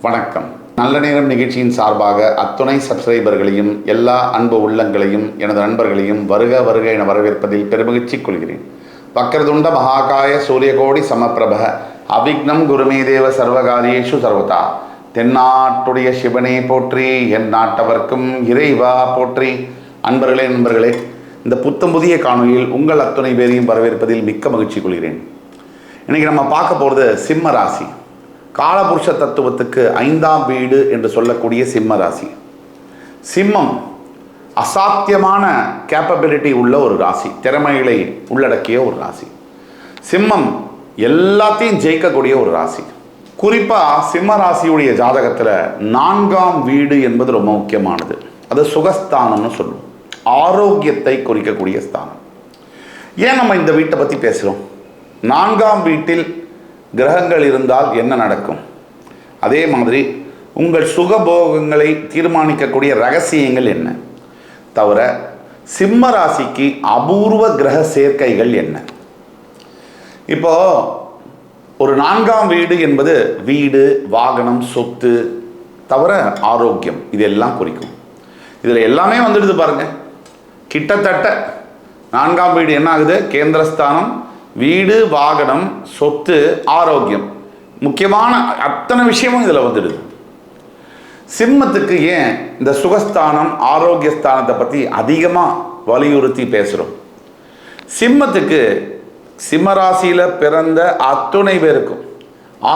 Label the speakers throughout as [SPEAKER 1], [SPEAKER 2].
[SPEAKER 1] வணக்கம். நல்ல நேரம் நிகழ்ச்சியின் சார்பாக அத்துணை சப்ஸ்கிரைபர்களையும் எல்லா அன்பு உள்ளங்களையும் எனது நண்பர்களையும் வருக வருக என வரவேற்பதில் பெருமகிழ்ச்சி கொள்கிறேன். வக்ரதுண்ட மகாகாய சூரியகோடி சமப்பிரப அவிக்னம் குருமே தேவ சர்வகாரியேஷு சர்வதா. தென்னாட்டுடைய சிவனே போற்றி, என் நாட்டவர்க்கும் இறைவா போற்றி. நண்பர்களே, இந்த புத்தம் புதிய காணொலியில் உங்கள் அத்துணை பேரையும் வரவேற்பதில் மிக்க மகிழ்ச்சி கொள்கிறேன். இன்னைக்கு நம்ம பார்க்க போகிறது சிம்ம ராசி. காலபுருஷ தத்துவத்துக்கு 5ஆம் வீடு என்று சொல்லக்கூடிய சிம்ம ராசி. சிம்மம் அசாத்தியமான கேப்பபிலிட்டி உள்ள ஒரு ராசி, திறமைகளை உள்ளடக்கிய ஒரு ராசி. சிம்மம் எல்லாத்தையும் ஜெயிக்கக்கூடிய ஒரு ராசி. குறிப்பாக சிம்ம ராசியுடைய ஜாதகத்தில் 4ஆம் வீடு என்பது ரொம்ப முக்கியமானது. அது சுகஸ்தானம்னு சொல்லுவோம், ஆரோக்கியத்தை குறிக்கக்கூடிய ஸ்தானம். ஏன் நம்ம இந்த வீட்டை பற்றி பேசுகிறோம்? 4ஆம் வீட்டில் கிரகங்கள் இருந்தால் என்ன நடக்கும்? அதே மாதிரி உங்கள் சுகபோகங்களை தீர்மானிக்கக்கூடிய ரகசியங்கள் என்ன? தவிர சிம்ம ராசிக்கு அபூர்வ கிரக சேர்க்கைகள் என்ன? இப்போ ஒரு 4ஆம் வீடு என்பது வீடு, வாகனம், சொத்து, தவிர ஆரோக்கியம், இதெல்லாம் குறிக்கும். இதில் எல்லாமே வந்துடுது பாருங்க. கிட்டத்தட்ட 4ஆம் வீடு என்ன ஆகுது? கேந்திரஸ்தானம், வீடு, வாகனம், சொத்து, ஆரோக்கியம், முக்கியமான அத்தனை விஷயமும் இதில் வந்துடுது. சிம்மத்துக்கு ஏன் இந்த சுகஸ்தானம், ஆரோக்கிய ஸ்தானத்தை பற்றி அதிகமாக வலியுறுத்தி பேசுகிறோம்? சிம்மத்துக்கு, சிம்மராசியில் பிறந்த அத்துணை பேருக்கும்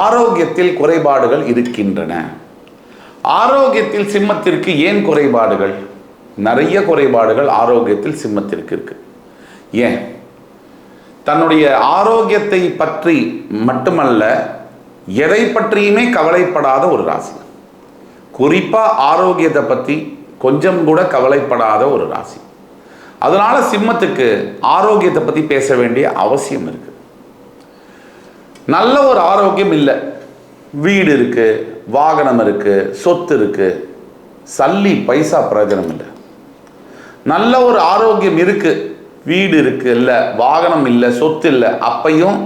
[SPEAKER 1] ஆரோக்கியத்தில் குறைபாடுகள் இருக்கின்றன. ஆரோக்கியத்தில் சிம்மத்திற்கு ஏன் குறைபாடுகள்? நிறைய குறைபாடுகள் ஆரோக்கியத்தில் சிம்மத்திற்கு இருக்கு. ஏன்? தன்னுடைய ஆரோக்கியத்தை பற்றி மட்டுமல்ல, எதை பற்றியுமே கவலைப்படாத ஒரு ராசி. குறிப்பாக ஆரோக்கியத்தை பற்றி கொஞ்சம் கூட கவலைப்படாத ஒரு ராசி. அதனால சிம்மத்துக்கு ஆரோக்கியத்தை பற்றி பேச வேண்டிய அவசியம் இருக்கு. நல்ல ஒரு ஆரோக்கியம் இல்லை, வீடு இருக்கு, வாகனம் இருக்கு, சொத்து இருக்கு, சல்லி பைசா பிரயோஜனம் இல்லை. நல்ல ஒரு ஆரோக்கியம் இருக்கு, வீடு இருக்கு, இல்லை வாகனம் இல்லை, சொத்து இல்லை, அப்பையும்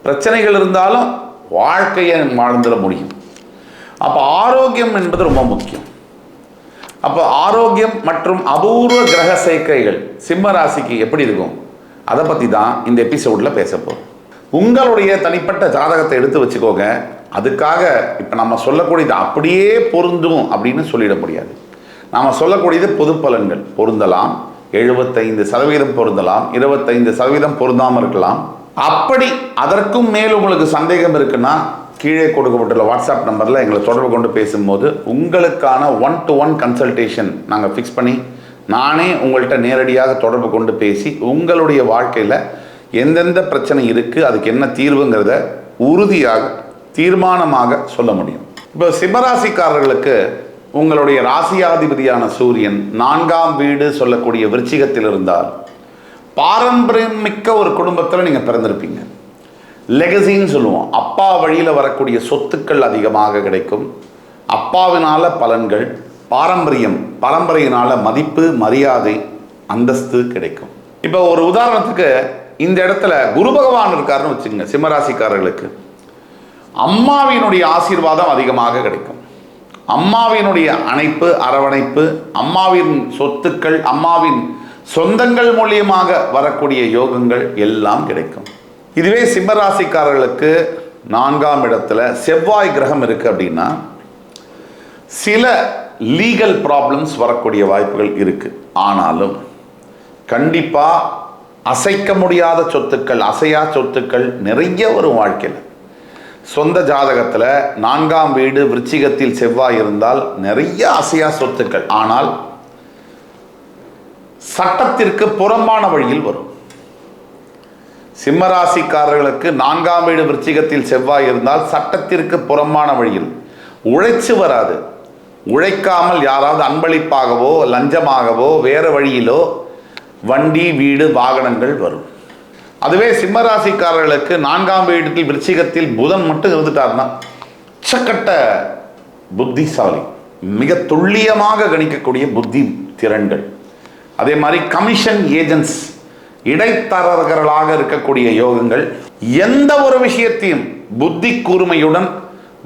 [SPEAKER 1] பிரச்சனைகள் இருந்தாலும் வாழ்க்கையை வாழ்ந்துட முடியும். அப்போ ஆரோக்கியம் என்பது ரொம்ப முக்கியம். அப்போ ஆரோக்கியம் மற்றும் அபூர்வ கிரக சேர்க்கைகள் சிம்ம ராசிக்கு எப்படி இருக்கும், அதை பற்றி தான் இந்த எபிசோடில் பேச போகிறோம். உங்களுடைய தனிப்பட்ட ஜாதகத்தை எடுத்து வச்சுக்கோங்க. அதுக்காக இப்போ நம்ம சொல்லக்கூடியது அப்படியே பொருந்தும் அப்படின்னு சொல்லிட முடியாது. நாம் சொல்லக்கூடியது பொது பலன்கள். பொருந்தலாம், 75% பொருந்தலாம், 25% பொருந்தாமல் இருக்கலாம். அப்படி அதற்கும் மேல் உங்களுக்கு சந்தேகம் இருக்குன்னா கீழே கொடுக்கப்பட்டுள்ள வாட்ஸ்அப் நம்பரில் எங்களை தொடர்பு கொண்டு பேசும்போது உங்களுக்கான 1-to-1 கன்சல்டேஷன் நாங்கள் ஃபிக்ஸ் பண்ணி நானே உங்கள்கிட்ட நேரடியாக தொடர்பு கொண்டு பேசி உங்களுடைய வாழ்க்கையில் எந்தெந்த பிரச்சனை இருக்குது, அதுக்கு என்ன தீர்வுங்கிறத உறுதியாக தீர்மானமாக சொல்ல முடியும். இப்போ சிம்மராசிக்காரர்களுக்கு உங்களுடைய ராசியாதிபதியான சூரியன் 4ஆம் வீடு சொல்லக்கூடிய விருச்சிகத்தில் இருந்தால் பாரம்பரியம் மிக்க ஒரு குடும்பத்தில் நீங்கள் பிறந்திருப்பீங்க. லெகசின்னு சொல்லுவோம். அப்பா வழியில் வரக்கூடிய சொத்துக்கள் அதிகமாக கிடைக்கும். அப்பாவினால பலன்கள், பாரம்பரியம், பரம்பரையினால மதிப்பு, மரியாதை, அந்தஸ்து கிடைக்கும். இப்போ ஒரு உதாரணத்துக்கு இந்த இடத்துல குரு பகவான் இருக்காருன்னு வச்சுக்கோங்க. சிம்மராசிக்காரர்களுக்கு அம்மாவினுடைய ஆசீர்வாதம் அதிகமாக கிடைக்கும். அம்மாவினுடைய அணைப்பு, அரவணைப்பு, அம்மாவின் சொத்துக்கள், அம்மாவின் சொந்தங்கள் மூலியமாக வரக்கூடிய யோகங்கள் எல்லாம் கிடைக்கும். இதுவே சிம்மராசிக்காரர்களுக்கு 4ஆம் இடத்துல செவ்வாய் கிரகம் இருக்கு அப்படின்னா சில லீகல் ப்ராப்ளம்ஸ் வரக்கூடிய வாய்ப்புகள் இருக்கு. ஆனாலும் கண்டிப்பா அசைக்க முடியாத சொத்துக்கள், அசையா சொத்துக்கள் நிறைய வரும் வாழ்க்கையில். சொந்த ஜாதகத்தில் 4ஆம் வீடு விருச்சிகத்தில் செவ்வாய் இருந்தால் நிறைய அசையா சொத்துக்கள், ஆனால் சட்டத்திற்கு புறம்பான வழியில் வரும். சிம்மராசிக்காரர்களுக்கு 4ஆம் வீடு விருச்சிகத்தில் செவ்வாய் இருந்தால் சட்டத்திற்கு புறம்பான வழியில் உழைச்சு வராது. உழைக்காமல் யாராவது அன்பளிப்பாகவோ லஞ்சமாகவோ வேறு வழியிலோ வண்டி, வீடு, வாகனங்கள் வரும். அதுவே சிம்மராசிக்காரர்களுக்கு 4ஆம் வீட்டில் விருச்சிகத்தில் புதன் மட்டும் இருந்துட்டார்னா உச்சக்கட்ட புத்திசாலி, மிக துல்லியமாக கணிக்கக்கூடிய புத்தி திறன்கள். அதே மாதிரி கமிஷன் ஏஜென்ட்ஸ், இடைத்தரகர்களாக இருக்கக்கூடிய யோகங்கள், எந்த ஒரு விஷயத்தையும் புத்தி கூர்மையுடன்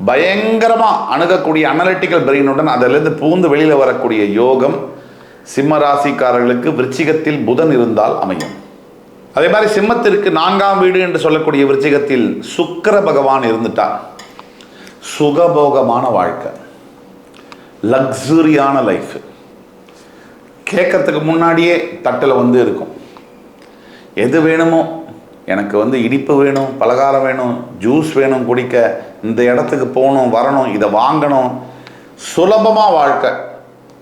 [SPEAKER 1] பயங்கரமாக அணுகக்கூடிய அனலிட்டிக்கல் பிரெயினுடன் அதிலிருந்து பூந்து வெளியில் வரக்கூடிய யோகம் சிம்ம ராசிக்காரர்களுக்கு விருச்சிகத்தில் புதன் இருந்தால் அமையும். அதே மாதிரி சிம்மத்திற்கு 4ஆம் வீடு என்று சொல்லக்கூடிய விருச்சிகத்தில் சுக்கிர பகவான் இருந்துட்டார். சுகபோகமான வாழ்க்கை, லக்ஸுரியான லைஃப், கேட்கறதுக்கு முன்னாடியே தட்டில் இருக்கும். எது வேணுமோ, எனக்கு இனிப்பு வேணும், பலகாரம் வேணும், ஜூஸ் வேணும் குடிக்க, இந்த இடத்துக்கு போகணும் வரணும், இதை வாங்கணும், சுலபமாக வாழ்க்கை,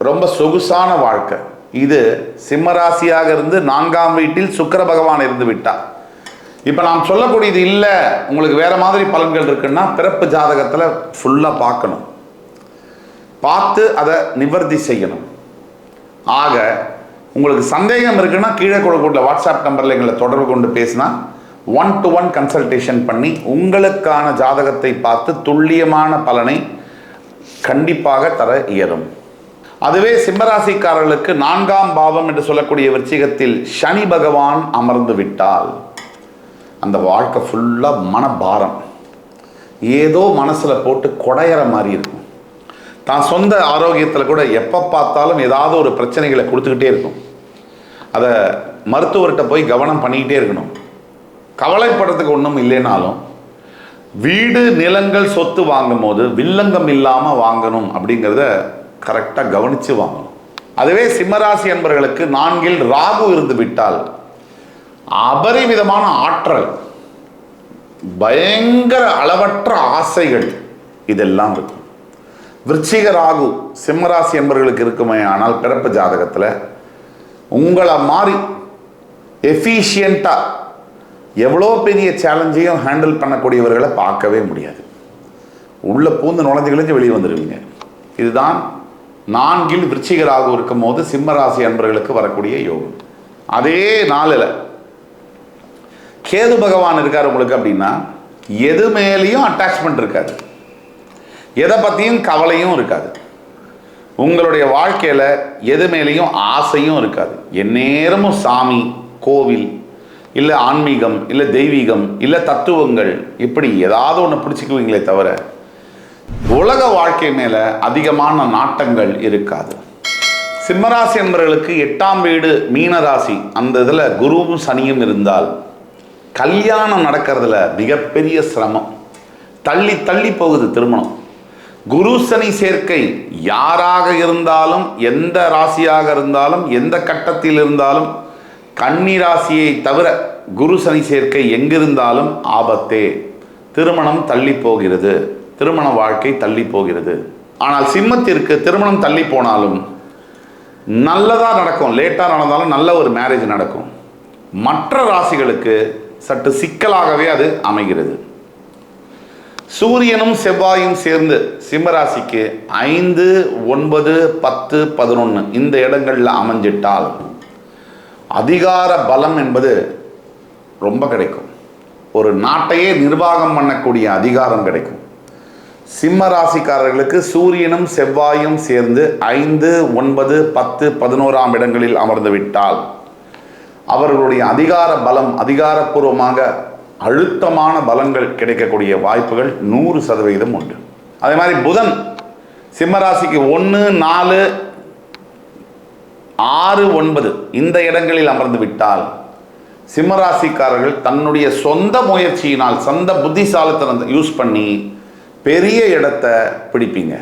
[SPEAKER 1] ரொம்ப சொகுசான வாழ்க்கை. இது சிம்மராசியாக இருந்து 4ஆம் வீட்டில் சுக்கிர பகவான் இருந்து விட்டார். இப்போ நாம் சொல்லக்கூடியது இல்லை, உங்களுக்கு வேற மாதிரி பலன்கள் இருக்குன்னா பிறப்பு ஜாதகத்தில் ஃபுல்லாக பார்க்கணும், பார்த்து அதை நிவர்த்தி செய்யணும். ஆக உங்களுக்கு சந்தேகம் இருக்குன்னா கீழே கொடுக்கக்கூடிய வாட்ஸ்அப் நம்பரில் எங்களை தொடர்பு கொண்டு பேசினா 1-to-1 கன்சல்டேஷன் பண்ணி உங்களுக்கான ஜாதகத்தை பார்த்து துல்லியமான பலனை கண்டிப்பாக தர இயலும். அதுவே சிம்மராசிக்காரர்களுக்கு 4ஆம் பாவம் என்று சொல்லக்கூடிய விருச்சிகத்தில் சனி பகவான் அமர்ந்து விட்டால் அந்த வாழ்க்கை ஃபுல்லாக மனபாரம், ஏதோ மனசில் போட்டு குடையிற மாதிரி இருக்கும். தான் சொந்த ஆரோக்கியத்தில் கூட எப்போ பார்த்தாலும் ஏதாவது ஒரு பிரச்சனைகளை கொடுத்துக்கிட்டே இருக்கும். அதை மருத்துவர்கிட்ட போய் கவனம் பண்ணிக்கிட்டே இருக்கணும். கவலைப்படுறதுக்கு ஒன்றும் இல்லைனாலும் வீடு நிலங்கள் சொத்து வாங்கும் போது வில்லங்கம் இல்லாமல் வாங்கணும் அப்படிங்கிறத கரெக்டாக கவனித்து வாங்கணும். அதுவே சிம்மராசி என்பவர்களுக்கு 4இல் ராகு இருந்து விட்டால் அபரிவிதமான ஆற்றல், பயங்கர அளவற்ற ஆசைகள் இதெல்லாம் இருக்கும். விருச்சிக ராகு சிம்மராசி என்பவர்களுக்கு இருக்குமே ஆனால் பிறப்பு ஜாதகத்தில் உங்களை மாதிரி எஃபிஷியண்ட்டாக எவ்வளோ பெரிய சேலஞ்சையும் ஹேண்டில் பண்ணக்கூடியவர்களை பார்க்கவே முடியாது. உள்ள பூந்து நுழைஞ்சு வெளியே வந்துடுவீங்க. இதுதான் 4இல் விருச்சிக ராகு இருக்கும் போது சிம்மராசி அன்பர்களுக்கு வரக்கூடிய யோகம். அதே 4ல் கேது பகவான் இருக்கார் உங்களுக்கு அப்படின்னா எது மேலேயும் அட்டாச்மெண்ட் இருக்காது, எதை பற்றியும் கவலையும் இருக்காது, உங்களுடைய வாழ்க்கையில் எது மேலேயும் ஆசையும் இருக்காது. எந்நேரமும் சாமி, கோவில், இல்லை ஆன்மீகம், இல்லை தெய்வீகம், இல்லை தத்துவங்கள், இப்படி ஏதாவது ஒன்று பிடிச்சிக்குவீங்களே தவிர உலக வாழ்க்கை மேலே அதிகமான நாட்டங்கள் இருக்காது. சிம்மராசி என்பவர்களுக்கு 8ஆம் வீடு மீனராசி, அந்த இதில் குருவும் சனியும் இருந்தால் கல்யாணம் நடக்கிறதுல மிகப்பெரிய சிரமம், தள்ளி தள்ளி போகுது திருமணம். குரு சனி சேர்க்கை யாராக இருந்தாலும், எந்த ராசியாக இருந்தாலும், எந்த கட்டத்தில் இருந்தாலும், கன்னி ராசியை தவிர குரு சனி சேர்க்கை எங்கிருந்தாலும் ஆபத்தே. திருமணம் தள்ளி போகிறது, திருமண வாழ்க்கை தள்ளி போகிறது. ஆனால் சிம்மத்திற்கு திருமணம் தள்ளி போனாலும் நல்லதாக நடக்கும், லேட்டாக நடந்தாலும் நல்ல ஒரு மேரேஜ் நடக்கும். மற்ற ராசிகளுக்கு சற்று சிக்கலாகவே அது அமைகிறது. சூரியனும் செவ்வாயும் சேர்ந்து சிம்மராசிக்கு 5, 9, 10, 11 இந்த இடங்களில் அமைஞ்சிட்டால் அதிகார பலம் என்பது ரொம்ப கிடைக்கும். ஒரு நாட்டையே நிர்வாகம் பண்ணக்கூடிய அதிகாரம் கிடைக்கும். சிம்ம ராசிக்காரர்களுக்கு சூரியனும் செவ்வாயும் சேர்ந்து 5, 9, 10, 11ஆம் இடங்களில் அமர்ந்து விட்டால் அவர்களுடைய அதிகார பலம், அதிகாரப்பூர்வமாக அழுத்தமான பலங்கள் கிடைக்கக்கூடிய வாய்ப்புகள் 100% உண்டு. அதே மாதிரி புதன் சிம்மராசிக்கு 1, 4, 6, 9 இந்த இடங்களில் அமர்ந்து விட்டால் சிம்மராசிக்காரர்கள் தன்னுடைய சொந்த முயற்சியினால், சொந்த புத்திசாலித்தனத்தை யூஸ் பண்ணி பெரிய இடத்தை பிடிப்பீங்க.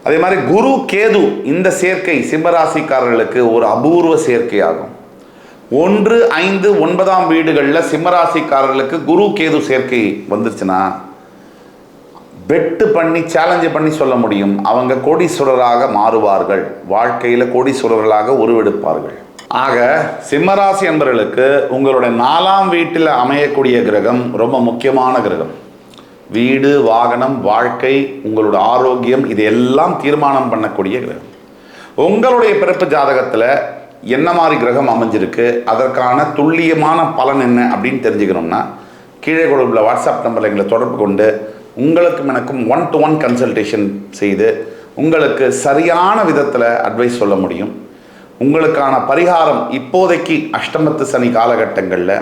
[SPEAKER 1] அதே மாதிரி குரு கேது இந்த சேர்க்கை சிம்மராசிக்காரர்களுக்கு ஒரு அபூர்வ சேர்க்கையாகும். 1, 5, 9ஆம் வீடுகளில் சிம்மராசிக்காரர்களுக்கு குரு கேது சேர்க்கை வந்துருச்சுன்னா பெட்டு பண்ணி சேலஞ்சு பண்ணி சொல்ல முடியும், அவங்க கோடீஸ்வரராக மாறுவார்கள், வாழ்க்கையில் கோடீஸ்வரர்களாக உருவெடுப்பார்கள். ஆக சிம்மராசி என்பவர்களுக்கு உங்களுடைய 4ஆம் வீட்டில் அமையக்கூடிய கிரகம் ரொம்ப முக்கியமான கிரகம். வீடு, வாகனம், வாழ்க்கை, உங்களோட ஆரோக்கியம் இதையெல்லாம் தீர்மானம் பண்ணக்கூடிய கிரகம். உங்களுடைய பிறப்பு ஜாதகத்தில் என்ன மாதிரி கிரகம் அமைஞ்சிருக்கு, அதற்கான துல்லியமான பலன் என்ன அப்படின்னு தெரிஞ்சுக்கணும்னா கீழே கொடுக்குள்ள வாட்ஸ்அப் நம்பரில் எங்களை தொடர்பு கொண்டு உங்களுக்கும் எனக்கும் 1-to-1 கன்சல்டேஷன் செய்து உங்களுக்கு சரியான விதத்தில் அட்வைஸ் சொல்ல முடியும். உங்களுக்கான பரிகாரம் இப்போதைக்கு அஷ்டமத்து சனி காலகட்டங்களில்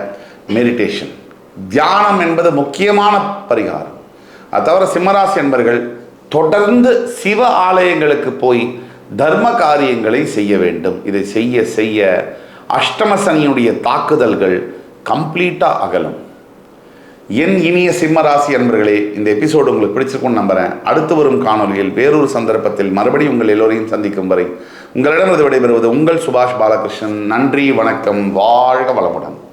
[SPEAKER 1] மெடிடேஷன், தியானம் என்பது முக்கியமான பரிகாரம். அது தவிர சிம்மராசி என்பர்கள் தொடர்ந்து சிவ ஆலயங்களுக்கு போய் தர்ம காரியங்களை செய்ய வேண்டும். இதை செய்ய செய்ய அஷ்டம சனியுடைய தாக்குதல்கள் கம்ப்ளீட்டாக அகலும். என் இனிய சிம்மராசி அன்பர்களே, இந்த எபிசோடு உங்களுக்கு பிடிச்சிருக்கும்னு நம்புகிறேன். அடுத்து வரும் காணொலியில் வேறொரு சந்தர்ப்பத்தில் மறுபடியும் உங்கள் எல்லோரையும் சந்திக்கும் வரை உங்களிடமிருந்து விடைபெறுவது உங்கள் சுபாஷ் பாலகிருஷ்ணன். நன்றி, வணக்கம், வாழ்க வளமுடன்.